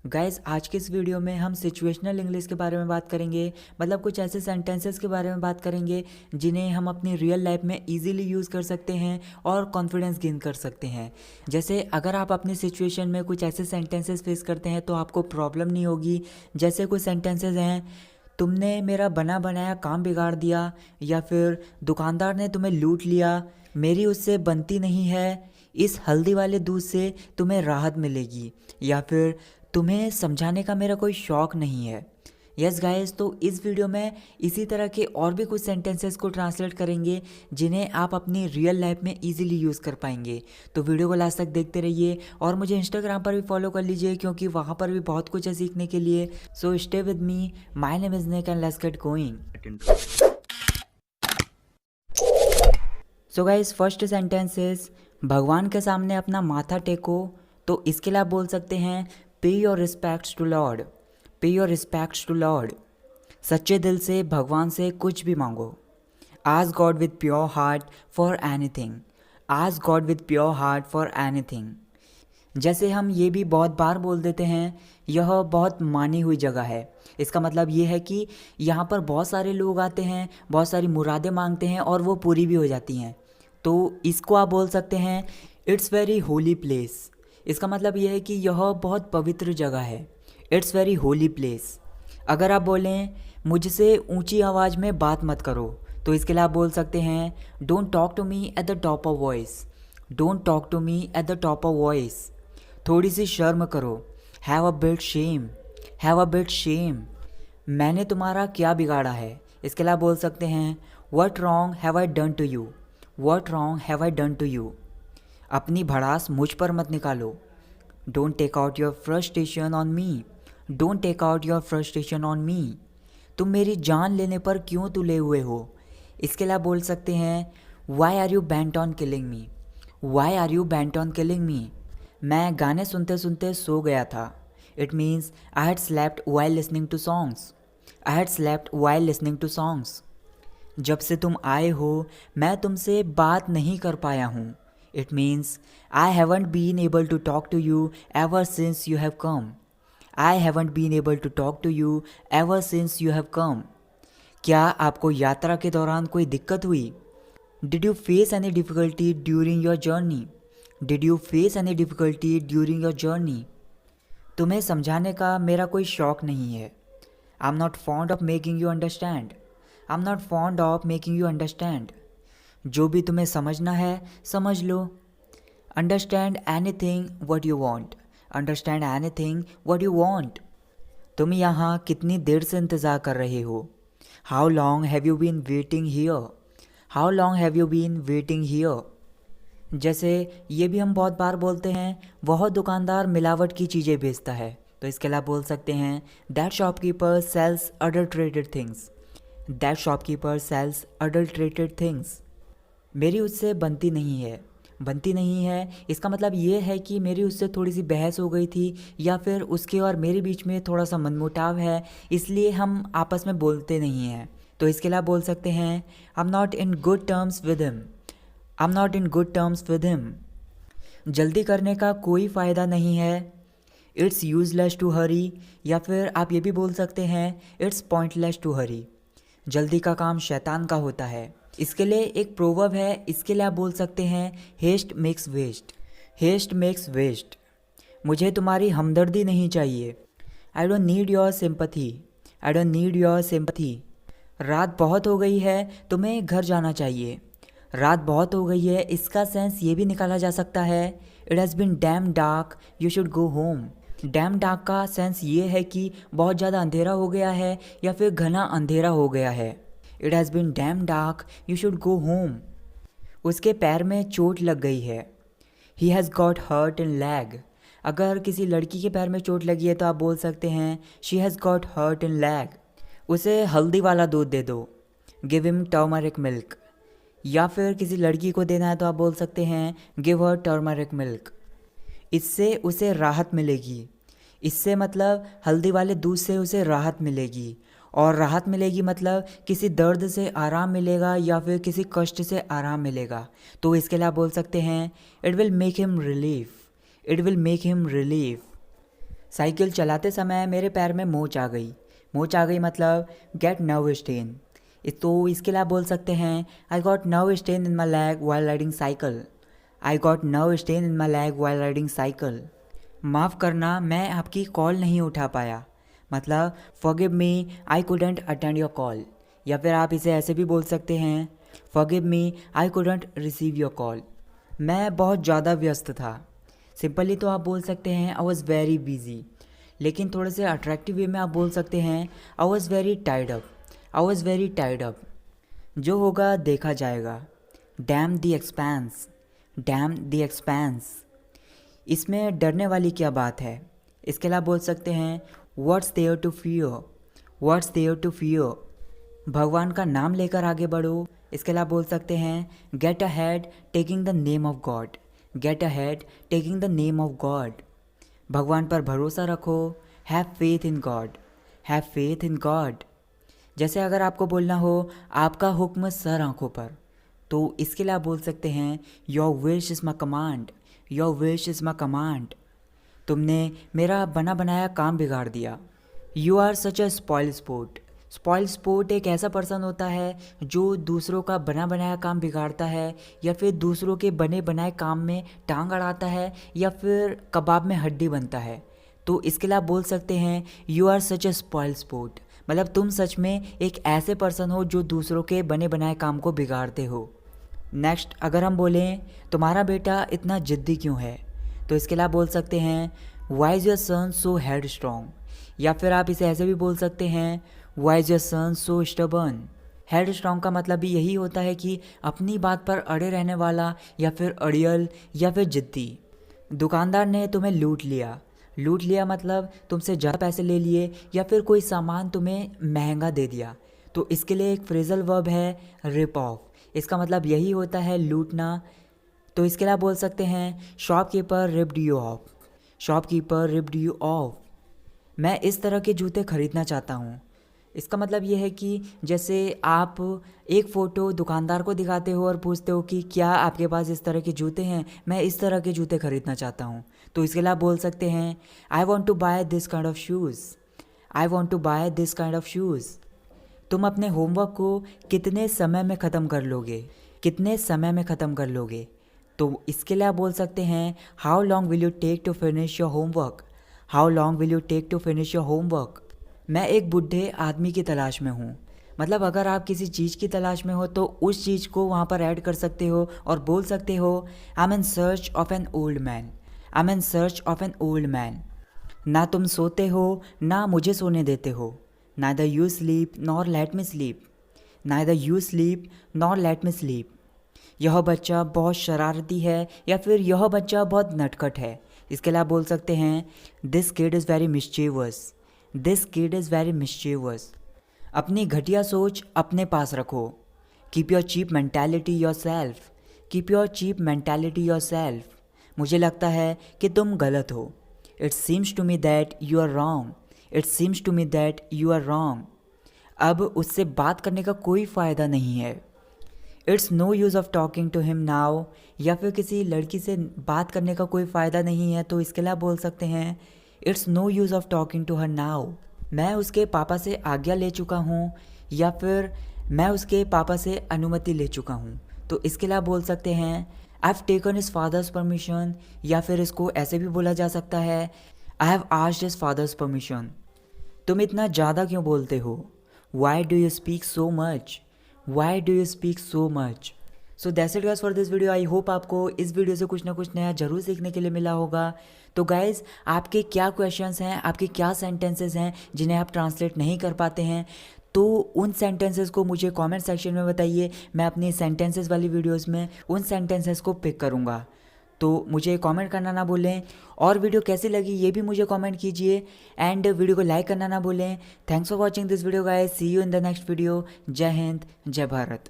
Guys आज के इस वीडियो में हम सिचुएशनल इंग्लिश के बारे में बात करेंगे। मतलब कुछ ऐसे सेंटेंसेस के बारे में बात करेंगे जिन्हें हम अपनी रियल लाइफ में इजीली यूज़ कर सकते हैं और कॉन्फिडेंस गेन कर सकते हैं। जैसे अगर आप अपनी सिचुएशन में कुछ ऐसे सेंटेंसेस फेस करते हैं तो आपको प्रॉब्लम नहीं होगी। जैसे कुछ सेंटेंसेस हैं, तुमने मेरा बना बनाया काम बिगाड़ दिया, या फिर दुकानदार ने तुम्हें लूट लिया, मेरी उससे बनती नहीं है, इस हल्दी वाले दूध से तुम्हें राहत मिलेगी, या फिर तुम्हें समझाने का मेरा कोई शौक़ नहीं है। यस गाइस, तो इस वीडियो में इसी तरह के और भी कुछ सेंटेंसेस को ट्रांसलेट करेंगे जिन्हें आप अपनी रियल लाइफ में इजीली यूज़ कर पाएंगे। तो वीडियो को लास्ट तक देखते रहिए और मुझे इंस्टाग्राम पर भी फॉलो कर लीजिए क्योंकि वहाँ पर भी बहुत कुछ है सीखने के लिए। So stay with me, my name is Nick and let's get going. So guys, first sentence is भगवान के सामने अपना माथा टेको। तो इसके लिए आप बोल सकते हैं पे योर रिस्पेक्ट्स टू लॉर्ड। पे योर रिस्पेक्ट्स टू लॉर्ड। सच्चे दिल से भगवान से कुछ भी मांगो। Ask God with pure heart for anything. Ask God with pure heart for anything. जैसे हम ये भी बहुत बार बोल देते हैं, यह बहुत मानी हुई जगह है। इसका मतलब ये है कि यहाँ पर बहुत सारे लोग आते हैं, बहुत सारी मुरादें मांगते हैं और वो पूरी भी हो जाती हैं। तो इसको आप बोल सकते हैं इट्स वेरी होली प्लेस। इसका मतलब यह है कि यह बहुत पवित्र जगह है। It's very holy place. अगर आप बोलें मुझसे ऊंची आवाज़ में बात मत करो, तो इसके लिए आप बोल सकते हैं don't talk to me at the top of voice. Don't talk to me at the top of voice. थोड़ी सी शर्म करो। Have a bit shame. Have a bit shame. मैंने तुम्हारा क्या बिगाड़ा है। इसके लिए आप बोल सकते हैं what wrong have I done to you. What wrong have I done to you. अपनी भड़ास मुझ पर मत निकालो। Don't take out your frustration on me. Don't take out your frustration on me. तुम मेरी जान लेने पर क्यों तुले हुए हो। इसके लिए आप बोल सकते हैं why are you bent on killing me. Why are you bent on killing me. मैं गाने सुनते सुनते सो गया था। It means I had slept while listening to songs. I had slept while listening to songs. जब से तुम आए हो मैं तुमसे बात नहीं कर पाया हूँ। It means I haven't been able to talk to you ever since you have come. I haven't been able to talk to you ever since you have come. क्या आपको यात्रा के दौरान कोई दिक्कत हुई? Did you face any difficulty during your journey? Did you face any difficulty during your journey? तुम्हें समझाने का मेरा कोई शौक़ नहीं है। I'm not fond of making you understand. I'm not fond of making you understand. जो भी तुम्हें समझना है समझ लो। Understand anything what you want. Understand anything what you want. तुम यहाँ कितनी देर से इंतज़ार कर रहे हो। How long have you been waiting here. How long have you been waiting here. जैसे ये भी हम बहुत बार बोलते हैं वह दुकानदार मिलावट की चीज़ें बेचता है। तो इसके लिए आप बोल सकते हैं that shopkeeper sells adulterated things. That shopkeeper sells adulterated things. मेरी उससे बनती नहीं है। बनती नहीं है इसका मतलब ये है कि मेरी उससे थोड़ी सी बहस हो गई थी, या फिर उसके और मेरे बीच में थोड़ा सा मनमुटाव है, इसलिए हम आपस में बोलते नहीं हैं। तो इसके लिए आप बोल सकते हैं I am not in good terms with him. I am not in good terms with him. जल्दी करने का कोई फ़ायदा नहीं है। इट्स यूजलेस टू हरी। या फिर आप ये भी बोल सकते हैं इट्स पॉइंटलेस टू हरी। जल्दी का काम शैतान का होता है। इसके लिए एक प्रोवर्ब है, इसके लिए आप बोल सकते हैं haste makes waste. Haste makes waste. मुझे तुम्हारी हमदर्दी नहीं चाहिए। I don't need your sympathy. I don't need your sympathy. रात बहुत हो गई है, तुम्हें घर जाना चाहिए। रात बहुत हो गई है इसका सेंस ये भी निकाला जा सकता है it has been damn dark, you should go home. Damn dark का सेंस ये है कि बहुत ज़्यादा अंधेरा हो गया है या फिर घना अंधेरा हो गया है। It has been damn dark, you should go home. उसके पैर में चोट लग गई है। He has got hurt in leg. अगर किसी लड़की के पैर में चोट लगी है तो आप बोल सकते हैं she has got hurt in leg. उसे हल्दी वाला दूध दे दो। Give him turmeric milk. या फिर किसी लड़की को देना है तो आप बोल सकते हैं गिव हर टर्मरिक मिल्क। इससे उसे राहत मिलेगी। इससे मतलब हल्दी वाले दूध से उसे राहत मिलेगी, और राहत मिलेगी मतलब किसी दर्द से आराम मिलेगा या फिर किसी कष्ट से आराम मिलेगा। तो इसके लिए आप बोल सकते हैं it will make him relief. It will make him relief. Cycle चलाते समय मेरे पैर में मोच आ गई। मोच आ गई मतलब गेट नर्व स्टेन। तो इसके लिए आप बोल सकते हैं I got nerve stain in my leg while riding cycle. I got nerve stain in my leg while riding cycle. माफ़ करना, मैं आपकी कॉल नहीं उठा पाया, मतलब forgive me I couldn't attend your call. या फिर आप इसे ऐसे भी बोल सकते हैं forgive me I couldn't receive your call. मैं बहुत ज़्यादा व्यस्त था। सिंपली तो आप बोल सकते हैं आई वॉज़ वेरी बिजी, लेकिन थोड़े से अट्रैक्टिव वे में आप बोल सकते हैं I was very tied up. I was very tied up. जो होगा देखा जाएगा। Dam the expense. Dam the expense. इसमें डरने वाली क्या बात है? इसके लिए आप बोल सकते हैं what's there to fear. What's there to fear. भगवान का नाम लेकर आगे बढ़ो। इसके लिए आप बोल सकते हैं get ahead taking the name of God. Get ahead taking the name of God. भगवान पर भरोसा रखो। Have faith in God. Have faith in God. जैसे अगर आपको बोलना हो आपका हुक्म सर आंखों पर, तो इसके लिए आप बोल सकते हैं your wish is my command. Your wish is my command. तुमने मेरा बना बनाया काम बिगाड़ दिया। You are such a spoil sport. Spoil sport एक ऐसा पर्सन होता है जो दूसरों का बना बनाया काम बिगाड़ता है, या फिर दूसरों के बने बनाए काम में टांग अड़ाता है, या फिर कबाब में हड्डी बनता है। तो इसके लिए आप बोल सकते हैं you are such a spoil sport, मतलब तुम सच में एक ऐसे पर्सन हो जो दूसरों के बने बनाए काम को बिगाड़ते हो। नेक्स्ट, अगर हम बोलें तुम्हारा बेटा इतना जिद्दी क्यों है, तो इसके लिए आप बोल सकते हैं why is your son so head strong. या फिर आप इसे ऐसे भी बोल सकते हैं why is your son so stubborn. Head strong का मतलब भी यही होता है कि अपनी बात पर अड़े रहने वाला, या फिर अड़ियल, या फिर जिद्दी। दुकानदार ने तुम्हें लूट लिया। लूट लिया मतलब तुमसे ज़्यादा पैसे ले लिए, या फिर कोई सामान तुम्हें महंगा दे दिया। तो इसके लिए एक फ्रेजल वर्ब है रिप ऑफ। इसका मतलब यही होता है लूटना। तो इसके लिए आप बोल सकते हैं shopkeeper ripped you of. Shopkeeper ripped you of. मैं इस तरह के जूते खरीदना चाहता हूँ। इसका मतलब ये है कि जैसे आप एक फ़ोटो दुकानदार को दिखाते हो और पूछते हो कि क्या आपके पास इस तरह के जूते हैं, मैं इस तरह के जूते खरीदना चाहता हूँ। तो इसके लिए आप बोल सकते हैं I want to buy this kind of shoes. I want to buy this kind of shoes. तुम अपने होमवर्क को कितने समय में ख़त्म कर लोगे। कितने समय में ख़त्म कर लोगे। तो इसके लिए आप बोल सकते हैं how long will you take to finish your homework. How long will you take to finish your homework. मैं एक बूढ़े आदमी की तलाश में हूँ, मतलब अगर आप किसी चीज़ की तलाश में हो तो उस चीज़ को वहाँ पर ऐड कर सकते हो और बोल सकते हो I am in search of an old man. I am in search of an old man. ना तुम सोते हो ना मुझे सोने देते हो। Neither you sleep nor let me sleep. Neither you sleep nor let me sleep. यह बच्चा बहुत शरारती है, या फिर यह बच्चा बहुत नटखट है। इसके लिए आप बोल सकते हैं this kid is very mischievous. This kid is very mischievous. अपनी घटिया सोच अपने पास रखो। Keep your cheap mentality yourself. Keep your cheap mentality yourself. मुझे लगता है कि तुम गलत हो। It seems to me that you are wrong. It seems to me that you are wrong. अब उससे बात करने का कोई फ़ायदा नहीं है। It's no use of talking to him now. या फिर किसी लड़की से बात करने का कोई फ़ायदा नहीं है, तो इसके लिए आप बोल सकते हैं it's no use of talking to her now. मैं उसके पापा से आज्ञा ले चुका हूँ, या फिर मैं उसके पापा से अनुमति ले चुका हूँ। तो इसके लिए आप बोल सकते हैं I have taken his father's permission. या फिर इसको ऐसे भी बोला जा सकता है I have asked his father's permission. तुम इतना ज़्यादा क्यों बोलते हो। Why do you speak so much. Why do you speak so much. So that's it guys for this video. I hope आपको इस वीडियो से कुछ ना कुछ नया जरूर सीखने के लिए मिला होगा। तो गाइज, आपके क्या क्वेश्चंस हैं, आपके क्या सेंटेंसेस हैं जिन्हें आप ट्रांसलेट नहीं कर पाते हैं, तो उन सेंटेंसेस को मुझे कमेंट सेक्शन में बताइए। मैं अपनी सेंटेंसेस वाली वीडियोस में उन सेंटेंसेस को पिक करूँगा। तो मुझे कमेंट करना ना भूलें, और वीडियो कैसी लगी ये भी मुझे कमेंट कीजिए, एंड वीडियो को लाइक करना ना भूलें। Thanks for watching this video guys. See you in the next video. जय हिंद, जय भारत।